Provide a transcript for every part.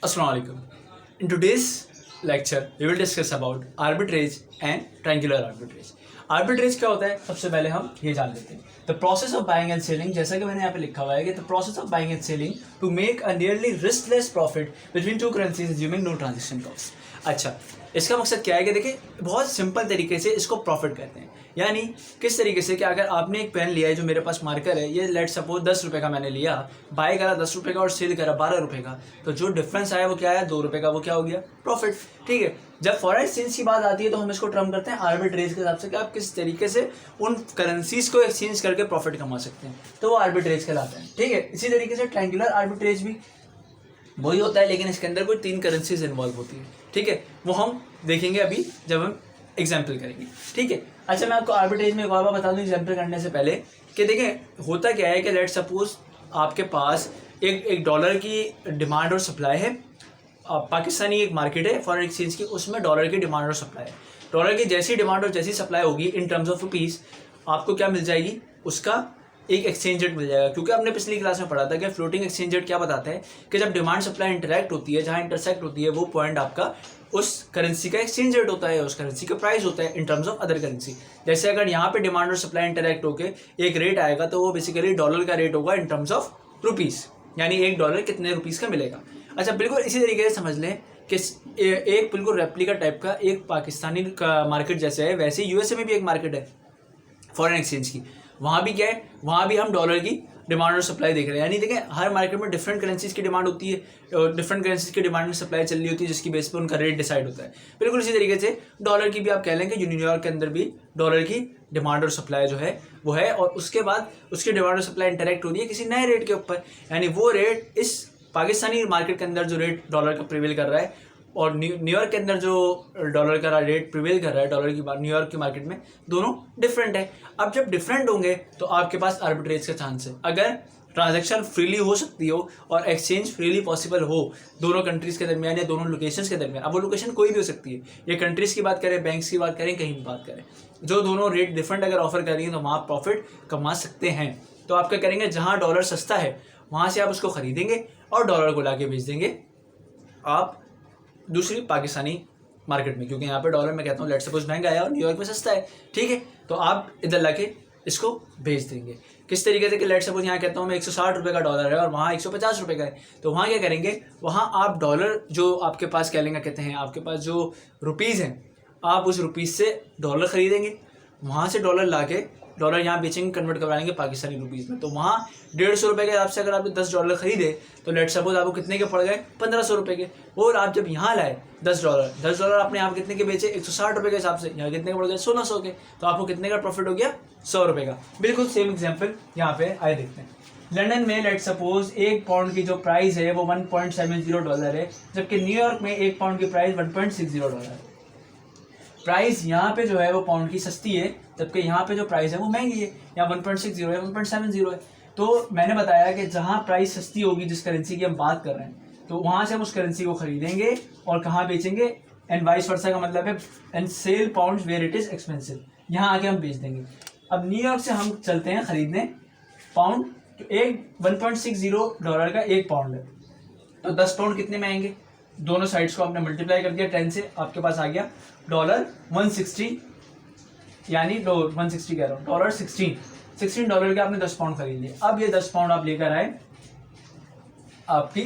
Assalamu alaikum. In today's lecture, we will discuss about arbitrage and triangular arbitrage. Arbitrage क्या होता है? सबसे पहले हम ये जान लेते हैं. The process of buying and selling, जैसा कि मैंने यहाँ पे लिखा हुआ है कि the process of buying and selling to make a nearly riskless profit between two currencies assuming no transaction cost. अच्छा, इसका मकसद क्या है कि देखिए बहुत सिंपल तरीके से इसको प्रॉफिट कहते हैं. यानी किस तरीके से कि अगर आपने एक पेन लिया है, जो मेरे पास मार्कर है, ये लेट सपोज 10 रुपये का मैंने लिया, बाय करा 10 रुपये का और सेल करा 12 रुपये का, तो जो डिफरेंस आया वो क्या आया? 2 रुपये का. वो क्या हो गया? प्रॉफिट. ठीक है. जब फॉरेन एक्सचेंज की बात आती है तो हम इसको टर्म करते हैं आर्बिट्रेज के हिसाब से कि आप किस तरीके से उन करेंसीज को एक्सचेंज करके प्रॉफिट कमा सकते हैं, तो वो आर्बिट्रेज कहलाता है. ठीक है. इसी तरीके से ट्रायंगुलर आर्बिट्रेज भी वही होता है, लेकिन इसके अंदर कोई 3 करेंसीज इन्वॉल्व होती है. ठीक है. वो हम देखेंगे अभी जब हम एग्जाम्पल करेंगे. ठीक है. अच्छा, मैं आपको आर्बिट्रेज में एक और बार बता दूं एग्जाम्पल करने से पहले कि देखें होता क्या है कि लेट सपोज आपके पास एक डॉलर की डिमांड और सप्लाई है. पाकिस्तानी एक मार्केट है फॉरेन एक्सचेंज की, उसमें डॉलर की डिमांड और सप्लाई है. डॉलर की जैसी डिमांड और जैसी सप्लाई होगी इन टर्म्स ऑफ रुपीज़, आपको क्या मिल जाएगी? उसका एक एक्सचेंज रेट मिल जाएगा. क्योंकि आपने पिछली क्लास में पढ़ा था कि फ्लोटिंग एक्सचेंज रेट क्या बताता है कि जब डिमांड सप्लाई इंटरेक्ट होती है, जहाँ इंटरसेक्ट होती है, वो पॉइंट आपका उस करेंसी का एक्सचेंज रेट होता है, उस करेंसी का प्राइस होता है in terms of other currency. जैसे अगर यहाँ पे डिमांड और सप्लाई इंटरेक्ट होकर एक रेट आएगा तो वो बेसिकली डॉलर का रेट होगा इन टर्म्स ऑफ रुपीज़, यानी $1 कितने रुपीज़ का मिलेगा. अच्छा, बिल्कुल इसी तरीके से समझ लें कि एक बिल्कुल रेप्लिका टाइप का एक पाकिस्तानी का मार्केट जैसे है, वैसे यूएसए में भी एक मार्केट है फॉरेन एक्सचेंज की. वहाँ भी क्या है? वहाँ भी हम डॉलर की डिमांड और सप्लाई देख रहे हैं. यानी देखें हर मार्केट में डिफरेंट करेंसीज की डिमांड होती है और डिफरेंट करेंसीज की डिमांड और सप्लाई चल रही होती है, जिसकी बेस पर उनका रेट डिसाइड होता है. बिल्कुल इसी तरीके से डॉलर की भी आप कह लें कि न्यूयॉर्क के अंदर भी डॉलर की डिमांड और सप्लाई जो है वो है, और उसके बाद उसकी डिमांड और सप्लाई इंटरेक्ट होती है किसी नए रेट के ऊपर. यानी वो रेट इस पाकिस्तानी मार्केट के अंदर जो रेट डॉलर का प्रिवेल कर रहा है और न्यूयॉर्क के अंदर जो डॉलर का रेट प्रिवेल कर रहा है डॉलर की न्यूयॉर्क की मार्केट में, दोनों डिफरेंट है. अब जब डिफरेंट होंगे तो आपके पास आर्बिट्रेज का चांस है. अगर ट्रांजैक्शन फ्रीली हो सकती हो और एक्सचेंज फ्रीली पॉसिबल हो दोनों कंट्रीज़ के दरमियान या दोनों लोकेशंस के दरमियान, अब वो लोकेशन कोई भी हो सकती है, ये कंट्रीज़ की बात करें, बैंक्स की बात करें, कहीं भी बात करें, जो दोनों रेट डिफरेंट अगर ऑफर कर रही हैं तो वहाँ प्रॉफिट कमा सकते हैं. तो आप क्या करेंगे? जहाँ डॉलर सस्ता है वहाँ से आप उसको खरीदेंगे और डॉलर को ला के भेज देंगे आप दूसरी पाकिस्तानी मार्केट में, क्योंकि यहाँ पे डॉलर में कहता हूँ लेट सपोज महंगा है और न्यूयॉर्क में सस्ता है. ठीक है. तो आप इधर ला के इसको भेज देंगे. किस तरीके से कि लेट सपोज यहाँ कहता हूँ मैं 160 रुपये का डॉलर है और वहाँ 150 रुपये का है, तो वहाँ क्या करेंगे? वहाँ आप डॉलर जो आपके पास क्या लेंगे, कहते हैं आपके पास जो रुपीज़ हैं, आप उस रुपीज़ से डॉलर ख़रीदेंगे, वहाँ से डॉलर ला के डॉलर यहाँ बेचेंगे, कन्वर्ट करवाएंगे पाकिस्तानी रुपीज़ में. तो वहाँ 150 रुपये के हिसाब से अगर आपने $10 खरीदे तो लेट सपोज आपको कितने के पड़ गए? 1500 रुपये के. और आप जब यहाँ लाए $10 आपने यहाँ कितने के बेचे? 160 रुपये के हिसाब से, यहाँ कितने के पड़ गए? 1600 के. तो आपको कितने का प्रॉफिट हो गया? 100 रुपये का. बिल्कुल सेम एग्जाम्पल यहाँ पे आए देखते हैं. लंदन में लेट सपोज 1 पाउंड की जो प्राइस है वो $1.70 है, जबकि न्यूयॉर्क में 1 पाउंड की प्राइस $1.60 है. प्राइस यहाँ पे जो है वो पाउंड की सस्ती है, जबकि यहाँ पे जो प्राइस है वो महंगी है, यहाँ 1.60 है, 1.70 है. तो मैंने बताया कि जहाँ प्राइस सस्ती होगी जिस करेंसी की हम बात कर रहे हैं, तो वहाँ से हम उस करेंसी को खरीदेंगे और कहाँ बेचेंगे, एंड वाइस वर्सा का मतलब है and sell pound where it is expensive, यहाँ आके हम बेच देंगे. अब न्यूयॉर्क से हम चलते हैं खरीदने पाउंड, तो एक $1.60 का 1 पाउंड है, तो 10 पाउंड कितने में आएंगे? दोनों साइड्स को आपने मल्टीप्लाई कर दिया 10 से, आपके पास आ गया $160, यानी $160 कह रहा हूँ, $16 के आपने 10 पाउंड खरीद लिए. अब ये 10 पाउंड आप लेकर आए आपकी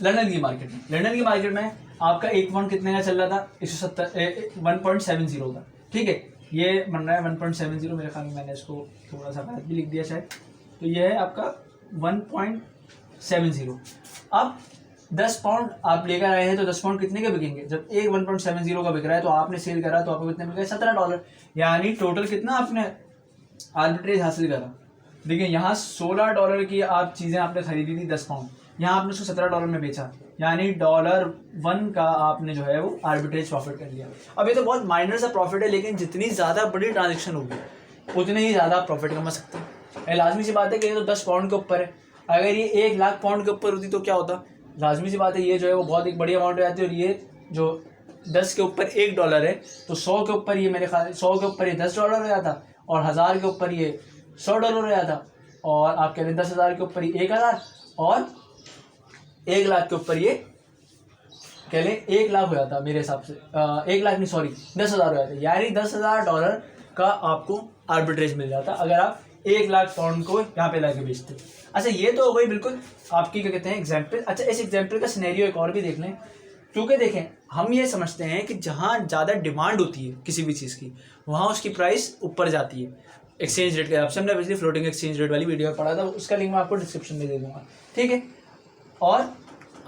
लंदन की मार्केट में. लंदन की मार्केट में आपका 1 पाउंड कितने का चल रहा था? 170 का. ठीक है. ये बन रहा है 1.70, मेरे ख्याल में मैंने इसको थोड़ा सा गलत भी लिख दिया शायद. तो ये है आपका 1.70. अब 10 पाउंड आप लेकर आए हैं तो 10 पाउंड कितने के बिकेंगे? जब एक 1.70 का बिक रहा है तो आपने सेल करा तो आपको कितने मिल गए? $17. यानी टोटल कितना आपने आर्बिट्रेज हासिल करा? देखिए यहाँ $16 की आप चीज़ें आपने खरीदी थी 10 पाउंड, यहाँ आपने उसको $17 में बेचा, यानी $1 का आपने जो है वो आर्बिट्रेज प्रॉफिट कर लिया. अब ये तो बहुत माइनर सा प्रॉफिट है, लेकिन जितनी ज़्यादा बड़ी ट्रांजेक्शन होगी उतने ही ज़्यादा प्रॉफिट कमा सकते हैं. लाजमी सी बात है कि ये तो 10 पाउंड के ऊपर है. अगर ये 1 लाख पाउंड के ऊपर होती तो क्या होता? लाजमी सी बात है ये जो है वो बहुत एक बड़ी अमाउंट हो जाती है. और ये जो 10 के ऊपर $1 है तो 100 के ऊपर ये मेरे ख्याल 100 के ऊपर ये $10 हो जाता, और 1000 के ऊपर ये $100 हो जाता, और आप कहते हैं 10,000 के ऊपर ये 1000, और 1 लाख के ऊपर ये कह लें 1 लाख हो जाता मेरे हिसाब से, 1 लाख नहीं सॉरी 10,000 हो जाता, यानी $10,000 का आपको आर्बिट्रेज मिल जाता अगर आप 1 लाख पाउंड को यहाँ पे लाके बेचते। अच्छा ये तो हो गई बिल्कुल आपकी क्या कहते हैं एग्जाम्पल। अच्छा इस एग्जाम्पल का सिनेरियो एक और भी देख लें, क्योंकि देखें हम ये समझते हैं कि जहाँ ज़्यादा डिमांड होती है किसी भी चीज़ की वहाँ उसकी प्राइस ऊपर जाती है एक्सचेंज रेट के हिसाब से। हमने पिछली फ्लोटिंग एक्सचेंज रेट वाली वीडियो में पढ़ा था, उसका लिंक मैं आपको डिस्क्रिप्शन में दे दूँगा, ठीक है। और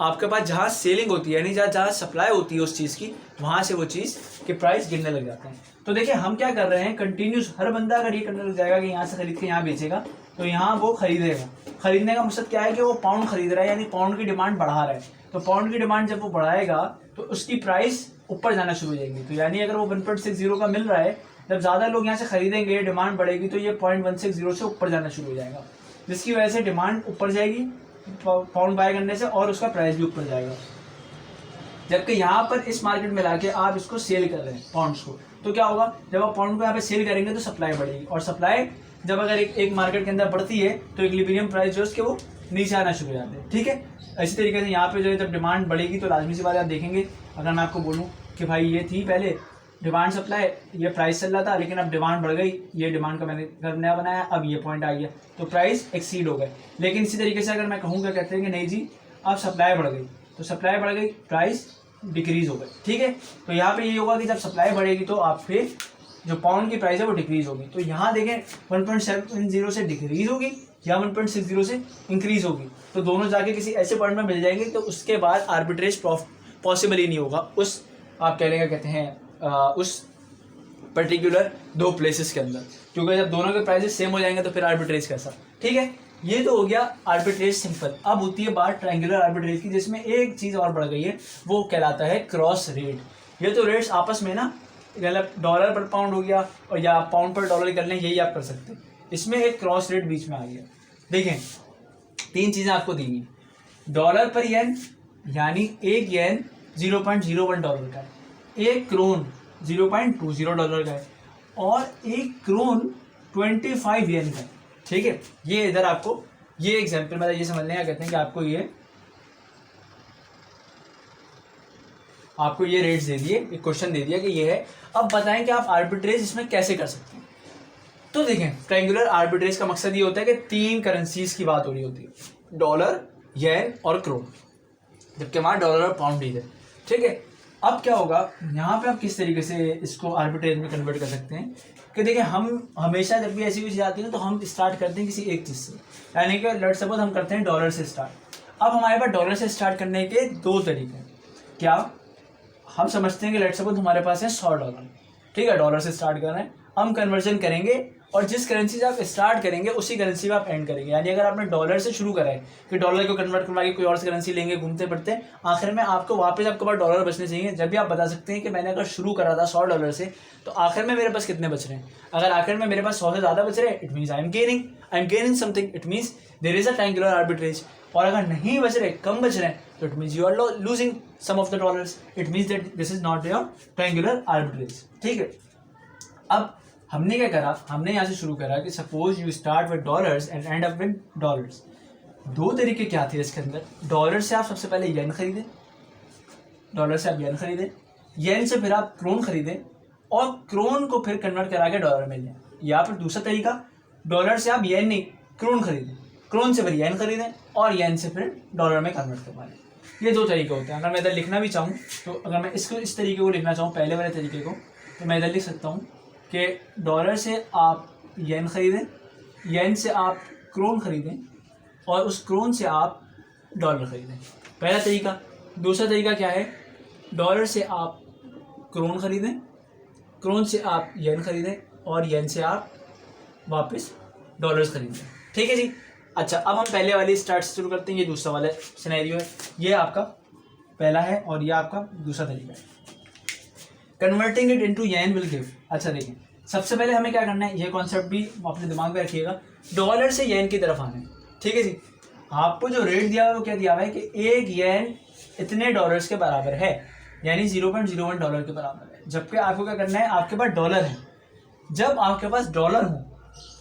आपके पास जहाँ सेलिंग होती है यानी जहाँ सप्लाई होती है उस चीज़ की, वहाँ से वो चीज़ के प्राइस गिरने लग जाते हैं। तो देखिए हम क्या कर रहे हैं, कंटिन्यूस हर बंदा अगर ये करने लग जाएगा कि यहाँ से खरीद के यहाँ बेचेगा तो यहाँ वो खरीदेगा। खरीदने का मकसद क्या है कि वो पाउंड खरीद रहा है, यानी पाउंड की डिमांड बढ़ा रहा है। तो पाउंड की डिमांड जब वो बढ़ाएगा तो उसकी प्राइस ऊपर जाना शुरू हो जाएगी। तो यानी अगर वो 1.60 का मिल रहा है, जब ज़्यादा लोग यहाँ से खरीदेंगे डिमांड बढ़ेगी तो ये 0.160 से ऊपर जाना शुरू हो जाएगा, जिसकी वजह से डिमांड ऊपर जाएगी पाउंड बाय करने से और उसका प्राइस भी ऊपर जाएगा। जबकि यहाँ पर इस मार्केट में लाके आप इसको सेल कर रहे हैं पाउंड्स को, तो क्या होगा जब आप पाउंड को यहाँ पे सेल करेंगे तो सप्लाई बढ़ेगी, और सप्लाई जब अगर एक मार्केट के अंदर बढ़ती है तो इक्विलिब्रियम प्राइस जो है उसके वो नीचे आना शुरू हो जाते हैं, ठीक है। इसी तरीके से यहाँ पे जो है जब डिमांड बढ़ेगी तो लाजमी सी बात आप देखेंगे, अगर मैं आपको बोलूँ कि भाई ये थी पहले डिमांड सप्लाई, ये प्राइस चल रहा था लेकिन अब डिमांड बढ़ गई, ये डिमांड का मैंने घर नया बनाया, अब ये पॉइंट आ गया तो प्राइस एक्सीड हो गए। लेकिन इसी तरीके से अगर मैं कहूँ क्या कहते हैं कि नहीं जी अब सप्लाई बढ़ गई, तो सप्लाई बढ़ गई प्राइस डिक्रीज हो गई, ठीक है। तो यहाँ पे ये होगा कि जब सप्लाई बढ़ेगी तो आप फिर जो पाउंड की प्राइस है वो डिक्रीज होगी। तो यहाँ देखें 1.70 से डिक्रीज होगी या 1.60 से इंक्रीज होगी, तो दोनों जाके किसी ऐसे पॉइंट में मिल जाएंगे तो उसके बाद आर्बिट्रेज पॉसिबल ही नहीं होगा उस आप कह लेंगे कहते हैं उस पर्टिकुलर 2 प्लेसेस के अंदर, क्योंकि जब दोनों के प्राइसेस सेम हो जाएंगे तो फिर आर्बिट्रेज कैसा, ठीक है। ये तो हो गया आर्बिट्रेज सिंपल। अब होती है बात ट्रायंगुलर आर्बिट्रेज की, जिसमें एक चीज़ और बढ़ गई है, वो कहलाता है क्रॉस रेट। ये तो रेट्स आपस में ना मतलब डॉलर पर पाउंड हो गया और या पाउंड पर डॉलर कर लें, यही आप कर सकते हैं। इसमें एक क्रॉस रेट बीच में आ गया। देखें 3 चीज़ें आपको दी गई, डॉलर पर येन यानी एक येन $0.01 का है, एक क्रोन $0.20 का है, और एक क्रोन 25 येन का है, ठीक है। ये इधर आपको ये एग्जाम्पल मतलब ये समझ लें, कहते हैं कि आपको ये रेट्स दे दिए, एक क्वेश्चन दे दिया कि ये है, अब बताएं कि आप आर्बिट्रेज इसमें कैसे कर सकते हैं। तो देखें ट्रायंगुलर आर्बिट्रेज का मकसद ये होता है कि 3 करेंसीज की बात हो रही होती है, डॉलर, येन और क्रोन, जबकि हमारा डॉलर और पाउंड ही है, ठीक है। अब क्या होगा यहाँ पे आप किस तरीके से इसको आर्बिट्रेज में कन्वर्ट कर सकते हैं कि देखिए हम हमेशा जब भी ऐसी कोई चीज़ आती है तो हम स्टार्ट करते हैं किसी एक चीज़ से, यानी कि लेट्स सपोज हम करते हैं डॉलर से स्टार्ट। अब हमारे पास डॉलर से स्टार्ट करने के 2 तरीके हैं। क्या हम समझते हैं कि लेट्स सपोज हमारे पास है $100, ठीक है, डॉलर से स्टार्ट कर रहे हैं, हम कन्वर्जन करेंगे और जिस करेंसी से आप स्टार्ट करेंगे उसी करेंसी में आप एंड करेंगे। यानी अगर आपने डॉलर से शुरू करा है कि डॉलर को कन्वर्ट करवा के कोई और सी करेंसी लेंगे, घूमते पड़ते आखिर में आपको वापस आपके पास डॉलर बचने चाहिए। जब भी आप बता सकते हैं कि मैंने अगर शुरू करा था $100 से तो आखिर में मेरे पास कितने बच रहे हैं। अगर आखिर में मेरे पास 100 से ज़्यादा बच रहे हैं, it means I am gaining something, it means there is a triangular arbitrage. और अगर नहीं बच रहे, कम बच रहे हैं, तो it means you are losing some of the dollars, it means that this is not your triangular arbitrage, ठीक है। अब हमने क्या करा, हमने यहाँ से शुरू करा कि suppose you start with dollars and and up with dollars. 2 तरीके क्या थे इसके अंदर, डॉलर से आप सबसे पहले येन खरीदें, डॉलर से आप येन खरीदें, येन से फिर आप क्रोन खरीदें और क्रोन को फिर कन्वर्ट करा के डॉलर में लें। या फिर दूसरा तरीका, डॉलर से आप येन नहीं क्रोन खरीदें, क्रोन से फिर येन खरीदें और येन से फिर डॉलर में कन्वर्ट करवा लें। ये 2 तरीके होते हैं। अगर मैं इधर लिखना भी चाहूँ तो अगर मैं इसको इस तरीके को लिखना चाहूँ पहले वाले तरीके को, तो मैं इधर लिख सकता हूँ कि डॉलर से आप येन खरीदें, येन से आप क्रोन खरीदें और उस क्रोन से आप डॉलर खरीदें, पहला तरीका। दूसरा तरीका क्या है, डॉलर से आप क्रोन खरीदें, क्रोन से आप येन खरीदें और येन से आप वापस डॉलर्स खरीदें, ठीक है जी। अच्छा अब हम पहले वाली स्टार्ट से शुरू करते हैं। ये दूसरा वाला सिनेरियो है, ये आपका पहला है और ये आपका दूसरा तरीका है। Converting it into yen will give. अच्छा देखिए सबसे पहले हमें क्या करना है, ये कॉन्सेप्ट भी अपने दिमाग में रखिएगा, डॉलर से येन की तरफ आना है, ठीक है जी। आपको जो रेट दिया हुआ है वो क्या दिया हुआ है कि एक येन इतने डॉलर्स के बराबर है, यानी $0.01 के बराबर है। जबकि आपको क्या करना है, आपके पास डॉलर है। जब आपके पास डॉलर हो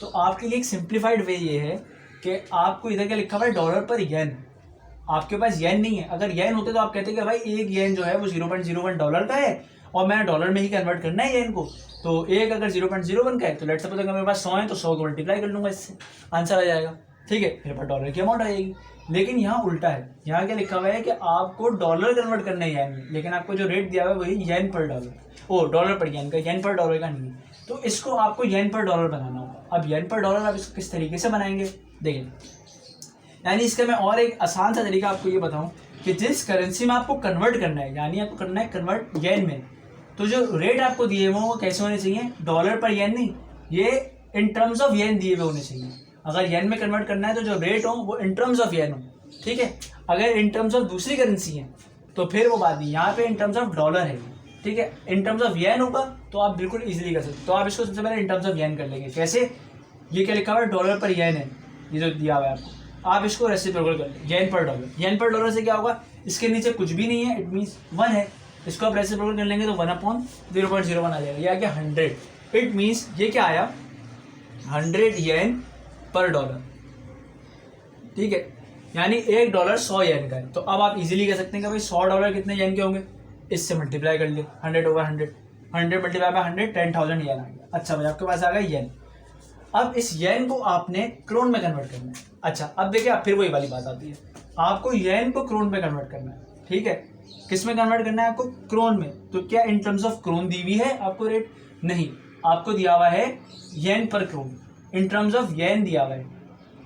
तो आपके लिए एक सिंप्लीफाइड वे ये है कि आपको इधर क्या लिखा हुआ है, डॉलर पर येन, आपके पास येन नहीं है। अगर येन होते तो आप कहते कि भाई एक येन जो है वो 0.01 डॉलर का है और मैंने डॉलर में ही कन्वर्ट करना है येन को, तो एक अगर 0.01 का है तो लेट्स सपोज अगर मेरे पास 100 है तो 100 को मल्टीप्लाई कर लूंगा इससे, आंसर आ जाएगा, ठीक है, मेरे पास डॉलर की अमाउंट आ जाएगी। लेकिन यहाँ उल्टा है, यहाँ क्या लिखा हुआ है कि आपको डॉलर कन्वर्ट करना है येन में, लेकिन आपको जो रेट दिया हुआ है वही येन पर डॉलर, ओ डॉलर पर येन का, येन पर डॉलर का नहीं है। तो इसको आपको येन पर डॉलर बनाना होगा। अब येन पर डॉलर आप इसको किस तरीके से बनाएंगे देखिए, यानी इसका मैं और एक आसान सा तरीका आपको ये बताऊं कि जिस करेंसी में आपको कन्वर्ट करना है, यानी आपको करना है कन्वर्ट येन में, तो जो रेट आपको दिए हुए वो कैसे होने चाहिए, डॉलर पर येन नहीं, ये इन टर्म्स ऑफ येन दिए हुए होने चाहिए। अगर येन में कन्वर्ट करना है तो जो रेट हो वो इन टर्म्स ऑफ येन हो, ठीक है। अगर इन टर्म्स ऑफ दूसरी करेंसी है तो फिर वो बात नहीं, यहाँ पे इन टर्म्स ऑफ डॉलर है, ठीक है। इन टर्म्स ऑफ येन होगा तो आप बिल्कुल इजीली कर सकते हो। तो आप इसको सबसे पहले इन टर्म्स ऑफ येन कर लेंगे। कैसे, ये क्या लिखा हुआ है, डॉलर पर येन है, ये जो दिया हुआ है आपको, आप इसको रेसिप्रोकल कर लें, येन पर डॉलर। येन पर डॉलर से क्या होगा, इसके नीचे कुछ भी नहीं है, इट मीन्स 1 है, इसको आप रेसिप्रोकल कर लेंगे तो 1/0.01 आ जाएगा। ये आ गया 100, इट मीन्स ये क्या आया 100 येन पर डॉलर, ठीक है। यानी $1 100 येन का है। तो अब आप इजीली कह सकते हैं कि भाई $100 कितने येन के होंगे, इससे मल्टीप्लाई कर लिए 100/100, 100 मल्टीप्लाई बाय 100 10,000 येन आ गया। अच्छा भाई आपके पास आ गया येन। अब इस येन को आपने क्रोन में कन्वर्ट करना है। अच्छा अब देखिए, अब फिर वही वाली बात आती है, आपको येन को क्रोन में कन्वर्ट करना है, ठीक है। किस में कन्वर्ट करना है आपको, क्रोन में। तो क्या इन टर्म्स ऑफ क्रोन दी हुई है आपको रेट, नहीं, आपको दिया हुआ है येन पर क्रोन, इन टर्म्स ऑफ येन दिया हुआ है,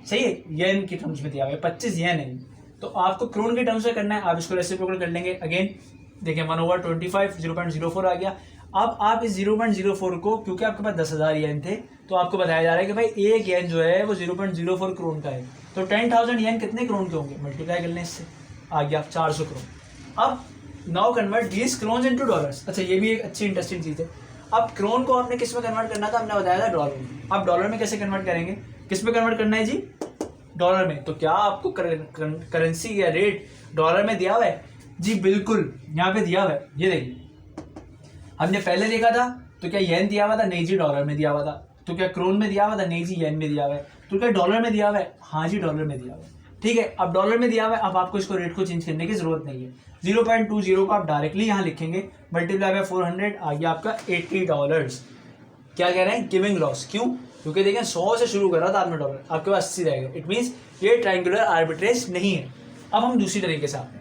सही है, येन के टर्म्स में दिया हुआ है, 25 येन है। तो आपको क्रोन के टर्म्स में करना है, आप इसको रेसिप्रोकल कर लेंगे। अगेन देखिए 1/25 0.04 आ गया। अब आप इस 0.04 को, क्योंकि आपके पास 10,000 येन थे तो आपको बताया जा रहा है कि भाई एक येन जो है वो 0.04 क्रोन का है, तो 10,000 येन कितने क्रोन के होंगे, मल्टीप्लाई कर लें इससे, आ गया 400 क्रोन। अब now convert these krones into dollars. अच्छा ये भी एक अच्छी इंटरेस्टिंग चीज़ है। अब क्रोन को आपने किस में कन्वर्ट करना था, हमने बताया था डॉलर में। अब डॉलर में कैसे कन्वर्ट करेंगे, किस में कन्वर्ट करना है जी, डॉलर में। तो क्या आपको करेंसी या रेट डॉलर में दिया हुआ है जी, बिल्कुल यहाँ पे दिया हुआ है। ये देखिए हमने पहले देखा था तो क्या येन दिया हुआ था, नहीं जी डॉलर में दिया हुआ था। तो क्या क्रोन में दिया हुआ था, नहीं जी येन में दिया हुआ है। तो क्या डॉलर में दिया हुआ है, हाँ जी डॉलर में दिया हुआ है, ठीक है। अब डॉलर में दिया हुआ है, अब आपको इसको रेट को चेंज करने की जरूरत नहीं है। 0.20 को आप डायरेक्टली यहाँ लिखेंगे, मल्टीप्लाई बाय 400 आ गया आपका $80। क्या कह रहे हैं, गिविंग लॉस, क्यों, क्योंकि देखें 100 से शुरू कर रहा था आपने डॉलर, आपके पास 80 रहेगा, इट मीन्स ये ट्रायंगुलर आर्बिट्रेज नहीं है। अब हम दूसरी तरीके से आते हैं,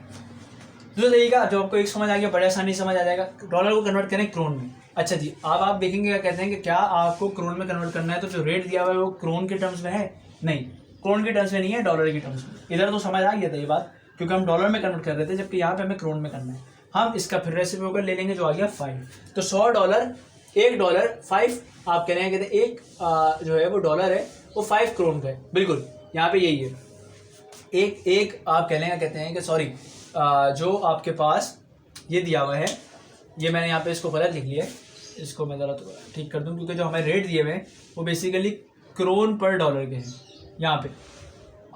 दूसरा तरीका जो आपको एक समझ आ गया, बड़े आसानी समझ आ जाएगा, डॉलर को कन्वर्ट करें क्रोन में। अच्छा जी अब आप देखेंगे क्या कहते हैं कि क्या आपको क्रोन में कन्वर्ट करना है, तो जो रेट दिया हुआ है वो क्रोन के टर्म्स में है, नहीं क्रोन के टर्म्स में नहीं है, डॉलर के टर्म्स में। इधर तो समझ आ गया था ये बात, क्योंकि हम डॉलर में कन्वर्ट कर रहे थे, जबकि यहाँ पे हमें क्रोन में करना है। हम इसका फिर रेसिप्रोकल ले लेंगे जो आ गया 5। तो $100, $1 5, आप कह रहे हैं कहते एक जो है वो डॉलर है वो 5 क्रोन का है, बिल्कुल यहाँ पे यही है। एक आप कहते हैं कि सॉरी जो आपके पास ये दिया हुआ है, ये मैंने यहाँ पे इसको गलत लिख लिया है, इसको मैं ज़रा तो ठीक कर दूँ, क्योंकि जो हमें रेट दिए हुए हैं वो बेसिकली क्रोन पर डॉलर के हैं। यहाँ पे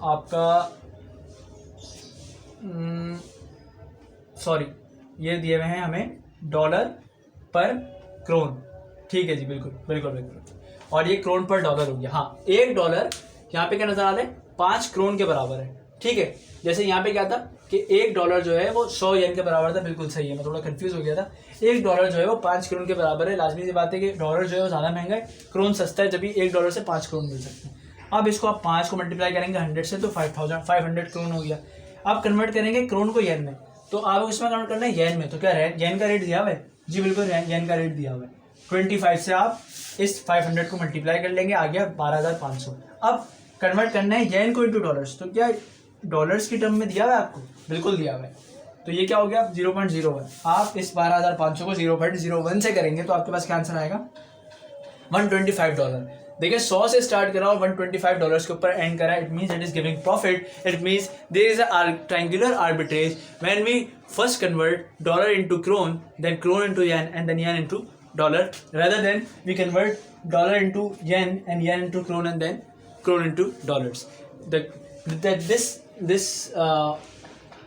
आपका सॉरी ये दिए हुए हैं हमें डॉलर पर क्रोन, ठीक है जी, बिल्कुल बिल्कुल बिल्कुल। और ये क्रोन पर डॉलर हो गया। हाँ $1 यहाँ पे क्या नजर आ रहा है, 5 क्रोन के बराबर है, ठीक है। जैसे यहाँ पे क्या था कि $1 जो है वो 100 येन के बराबर था, बिल्कुल सही है, मैं थोड़ा कंफ्यूज हो गया था। $1 जो है वो 5 क्रोन के बराबर है। लाजमी सी बात है कि डॉलर जो है वो ज़्यादा महंगा है, क्रोन सस्ता है, जब भी $1 से 5 क्रोन मिल सकते हैं। अब इसको आप 5 को मल्टीप्लाई करेंगे 100 से तो 500 क्रोन हो गया। अब कन्वर्ट करेंगे क्रोन को येन में, तो आपको इसमें कन्वर्ट करना है येन में। तो क्या येन का रेट दिया हुआ है जी, बिल्कुल येन का रेट दिया हुआ है। 25 से आप इस 500 को मल्टीप्लाई कर लेंगे, आ गया 12,500। अब कन्वर्ट करना है येन को इंटू डॉलर्स, तो क्या डॉलर्स की टर्म में दिया हुआ है आपको, बिल्कुल दिया हुआ है। तो ये क्या हो गया 0.01। आप इस 12,500 को 0.01 से करेंगे तो आपके पास क्या आंसर आएगा, $125। देखिए 100 से स्टार्ट करा और $125 के ऊपर एंड करा, it means it is giving profit. It means there is a triangular arbitrage when we first convert dollar into krone, then krone into yen and then yen into dollar, rather than we convert dollar into yen and yen into krone and then krone into dollars. This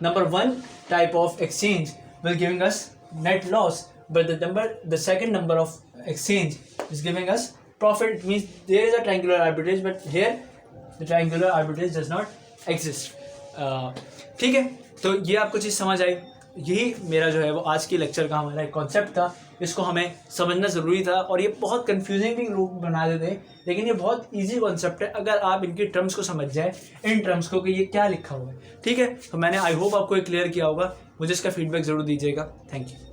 number one type of exchange will giving us net loss, but the second number of exchange is giving us profit. It means there is a triangular arbitrage, but here the triangular arbitrage does not exist. ठीक है, तो ये आपको चीज़ समझ आई। यही मेरा जो है वो आज की लेक्चर का हमारा एक कॉन्सेप्ट था, इसको हमें समझना ज़रूरी था। और ये बहुत कन्फ्यूजिंग भी लोग बना देते हैं, लेकिन ये बहुत इजी कॉन्सेप्ट है अगर आप इनकी टर्म्स को समझ जाए, इन टर्म्स को कि ये क्या लिखा हुआ है। ठीक है, तो मैंने आई होप आपको ये क्लियर किया होगा। मुझे इसका फीडबैक ज़रूर दीजिएगा। Thank you.